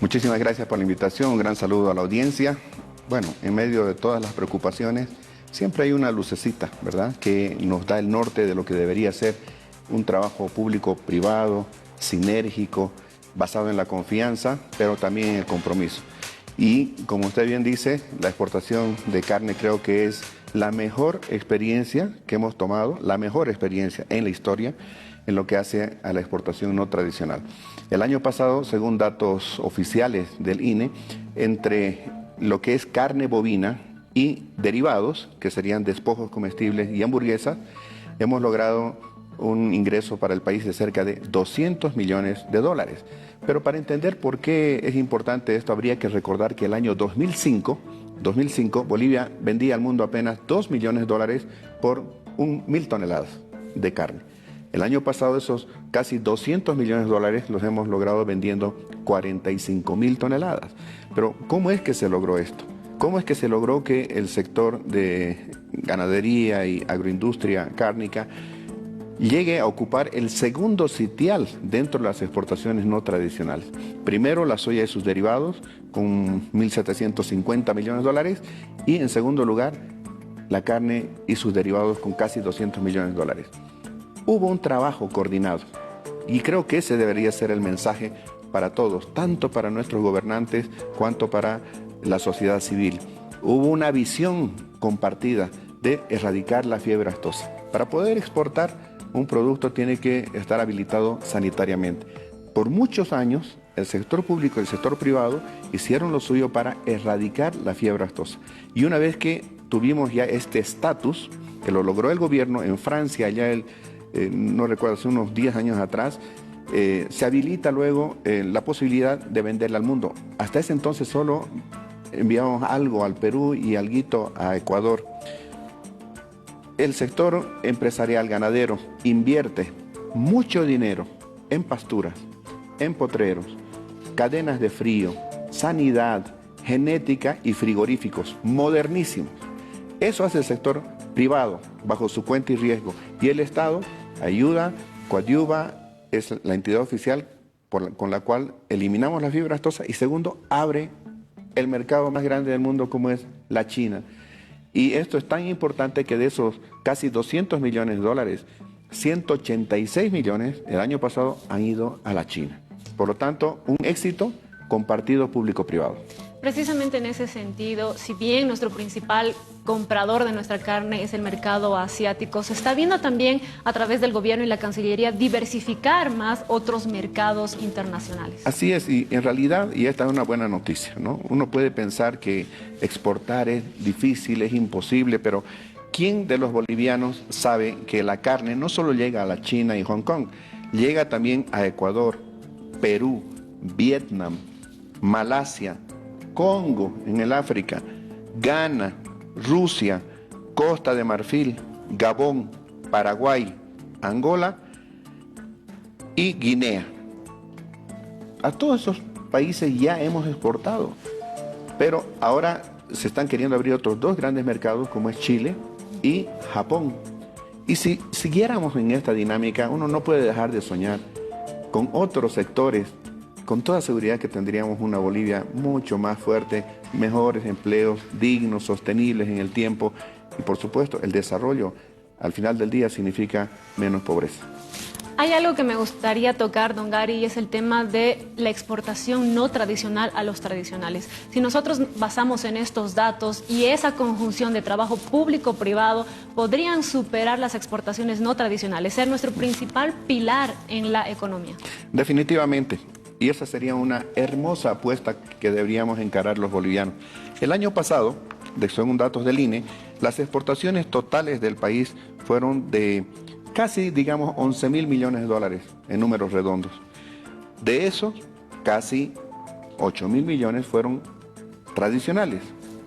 Muchísimas gracias por la invitación, un gran saludo a la audiencia. Bueno, en medio de todas las preocupaciones, siempre hay una lucecita, ¿verdad?, que nos da el norte de lo que debería ser un trabajo público-privado, sinérgico, basado en la confianza, pero también en el compromiso. Y como usted bien dice, la exportación de carne creo que es la mejor experiencia que hemos tomado, la mejor experiencia en la historia en lo que hace a la exportación no tradicional. El año pasado, según datos oficiales del INE, entre lo que es carne bovina y derivados, que serían despojos comestibles y hamburguesas, hemos logrado un ingreso para el país de cerca de 200 millones de dólares. Pero para entender por qué es importante esto, habría que recordar que el año 2005, Bolivia vendía al mundo apenas 2 millones de dólares por 1.000 toneladas de carne. El año pasado esos casi 200 millones de dólares los hemos logrado vendiendo 45.000 toneladas. Pero ¿cómo es que se logró esto? ¿Cómo es que se logró que el sector de ganadería y agroindustria cárnica llegue a ocupar el segundo sitial dentro de las exportaciones no tradicionales? Primero, la soya y sus derivados, con 1.750 millones de dólares, y en segundo lugar, la carne y sus derivados con casi 200 millones de dólares. Hubo un trabajo coordinado, y creo que ese debería ser el mensaje para todos, tanto para nuestros gobernantes cuanto para la sociedad civil. Hubo una visión compartida de erradicar la fiebre aftosa. Para poder exportar, un producto tiene que estar habilitado sanitariamente. Por muchos años, el sector público y el sector privado hicieron lo suyo para erradicar la fiebre aftosa. Y una vez que tuvimos ya este estatus, que lo logró el gobierno en Francia, allá no recuerdo, hace unos 10 años atrás, se habilita luego la posibilidad de venderla al mundo. Hasta ese entonces solo enviábamos algo al Perú y alguito a Ecuador. El sector empresarial ganadero invierte mucho dinero en pasturas, en potreros, cadenas de frío, sanidad, genética y frigoríficos modernísimos. Eso hace el sector privado bajo su cuenta y riesgo, y el Estado ayuda, coadyuva, es la entidad oficial con la cual eliminamos la fibra aftosa, y segundo, abre el mercado más grande del mundo como es la China. Y esto es tan importante que de esos casi 200 millones de dólares, 186 millones el año pasado han ido a la China. Por lo tanto, un éxito compartido público-privado. Precisamente en ese sentido, si bien nuestro principal comprador de nuestra carne es el mercado asiático, se está viendo también a través del gobierno y la Cancillería diversificar más otros mercados internacionales. Así es, y en realidad, y esta es una buena noticia, ¿no? Uno puede pensar que exportar es difícil, es imposible, pero ¿quién de los bolivianos sabe que la carne no solo llega a la China y Hong Kong, llega también a Ecuador, Perú, Vietnam, Malasia, Congo en el África, Ghana, Rusia, Costa de Marfil, Gabón, Paraguay, Angola y Guinea? A todos esos países ya hemos exportado, pero ahora se están queriendo abrir otros dos grandes mercados como es Chile y Japón. Y si siguiéramos en esta dinámica, uno no puede dejar de soñar con otros sectores. Con toda seguridad que tendríamos una Bolivia mucho más fuerte, mejores empleos, dignos, sostenibles en el tiempo, y por supuesto el desarrollo al final del día significa menos pobreza. Hay algo que me gustaría tocar, don Gary, y es el tema de la exportación no tradicional a los tradicionales. Si nosotros basamos en estos datos y esa conjunción de trabajo público-privado, podrían superar las exportaciones no tradicionales, ser nuestro principal pilar en la economía. Definitivamente. Y esa sería una hermosa apuesta que deberíamos encarar los bolivianos. El año pasado, según datos del INE, las exportaciones totales del país fueron de casi, digamos, 11.000 millones de dólares en números redondos. De esos, casi 8.000 millones fueron tradicionales,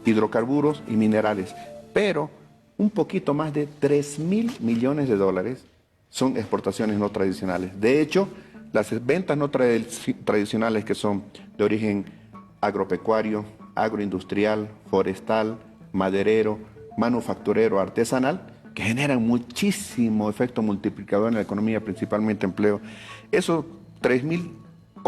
hidrocarburos y minerales. Pero un poquito más de 3.000 millones de dólares son exportaciones no tradicionales. De hecho, las ventas no tradicionales, que son de origen agropecuario, agroindustrial, forestal, maderero, manufacturero, artesanal, que generan muchísimo efecto multiplicador en la economía, principalmente empleo. Esos 3.000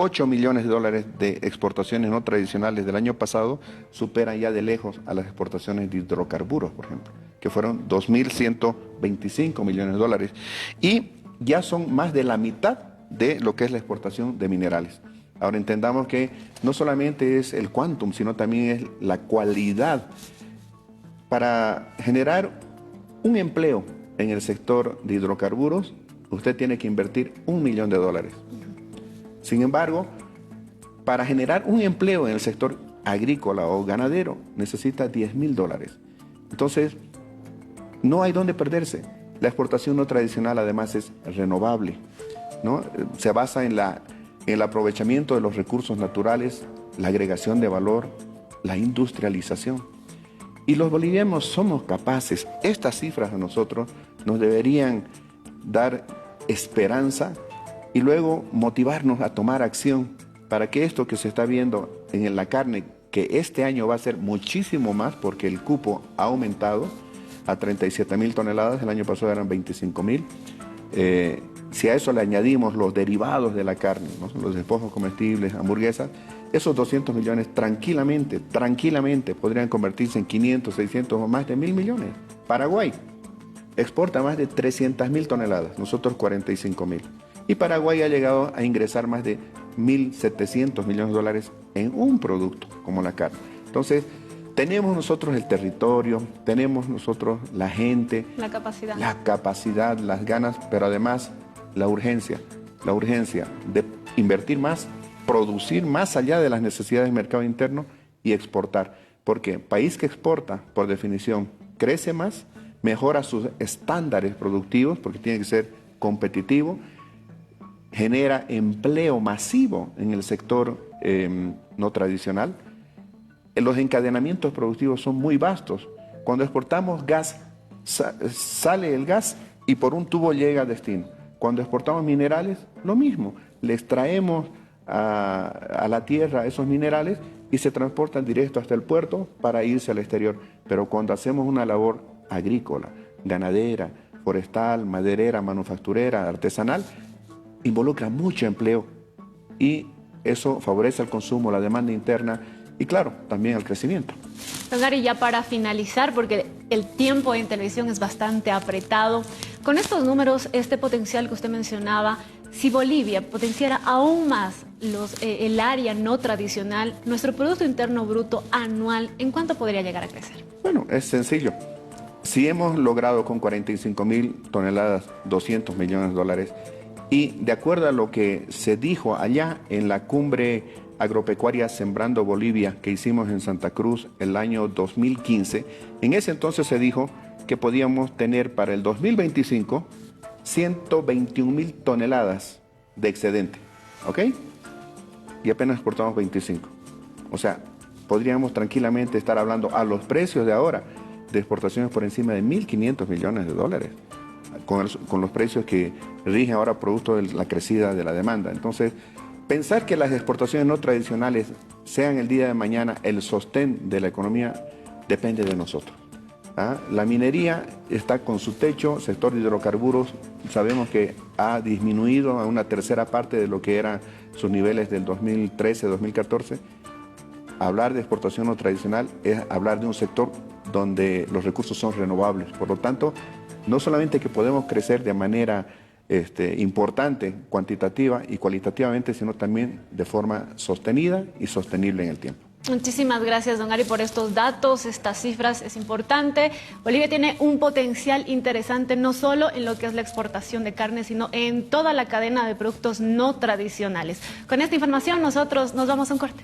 8 millones de dólares de exportaciones no tradicionales del año pasado superan ya de lejos a las exportaciones de hidrocarburos, por ejemplo, que fueron 2.125 millones de dólares. Y ya son más de la mitad de lo que es la exportación de minerales. Ahora entendamos que no solamente es el quantum, sino también es la cualidad. Para generar un empleo en el sector de hidrocarburos, usted tiene que invertir $1 millón. Sin embargo, para generar un empleo en el sector agrícola o ganadero, necesita $10.000. Entonces, no hay dónde perderse. La exportación no tradicional, además, es renovable, ¿no? Se basa en el aprovechamiento de los recursos naturales, la agregación de valor, la industrialización. Y los bolivianos somos capaces. Estas cifras a nosotros nos deberían dar esperanza y luego motivarnos a tomar acción para que esto que se está viendo en la carne, que este año va a ser muchísimo más porque el cupo ha aumentado a 37.000 toneladas, el año pasado eran 25.000. Si a eso le añadimos los derivados de la carne, ¿no? Los despojos comestibles, hamburguesas, esos 200 millones tranquilamente podrían convertirse en 500, 600 o más de 1.000 millones. Paraguay exporta más de 300.000 toneladas, nosotros 45.000. Y Paraguay ha llegado a ingresar más de 1.700 millones de dólares en un producto como la carne. Entonces, tenemos nosotros el territorio, tenemos nosotros la gente, la capacidad, las ganas, pero además la urgencia de invertir más, producir más allá de las necesidades del mercado interno y exportar. Porque país que exporta, por definición, crece más, mejora sus estándares productivos, porque tiene que ser competitivo, genera empleo masivo en el sector no tradicional. Los encadenamientos productivos son muy vastos. Cuando exportamos gas, sale el gas y por un tubo llega a destino. Cuando exportamos minerales, lo mismo. Le extraemos a la tierra esos minerales y se transportan directo hasta el puerto para irse al exterior. Pero cuando hacemos una labor agrícola, ganadera, forestal, maderera, manufacturera, artesanal, involucra mucho empleo y eso favorece el consumo, la demanda interna y claro, también el crecimiento. Don Gary, ya para finalizar, porque el tiempo en televisión es bastante apretado, con estos números, este potencial que usted mencionaba, si Bolivia potenciara aún más el área no tradicional, nuestro Producto Interno Bruto anual, ¿en cuánto podría llegar a crecer? Bueno, es sencillo. Si hemos logrado con 45.000 toneladas 200 millones de dólares y de acuerdo a lo que se dijo allá en la cumbre agropecuaria Sembrando Bolivia que hicimos en Santa Cruz el año 2015, en ese entonces se dijo que podíamos tener para el 2025 121.000 toneladas de excedente, ¿ok? Y apenas exportamos 25. O sea, podríamos tranquilamente estar hablando a los precios de ahora de exportaciones por encima de 1.500 millones de dólares, con los precios que rigen ahora producto de la crecida de la demanda. Entonces, pensar que las exportaciones no tradicionales sean el día de mañana el sostén de la economía depende de nosotros. La minería está con su techo, sector de hidrocarburos, sabemos que ha disminuido a una tercera parte de lo que eran sus niveles del 2013-2014. Hablar de exportación no tradicional es hablar de un sector donde los recursos son renovables. Por lo tanto, no solamente que podemos crecer de manera importante, cuantitativa y cualitativamente, sino también de forma sostenida y sostenible en el tiempo. Muchísimas gracias, don Gary, por estos datos, estas cifras, es importante. Bolivia tiene un potencial interesante no solo en lo que es la exportación de carne, sino en toda la cadena de productos no tradicionales. Con esta información nosotros nos vamos a un corte.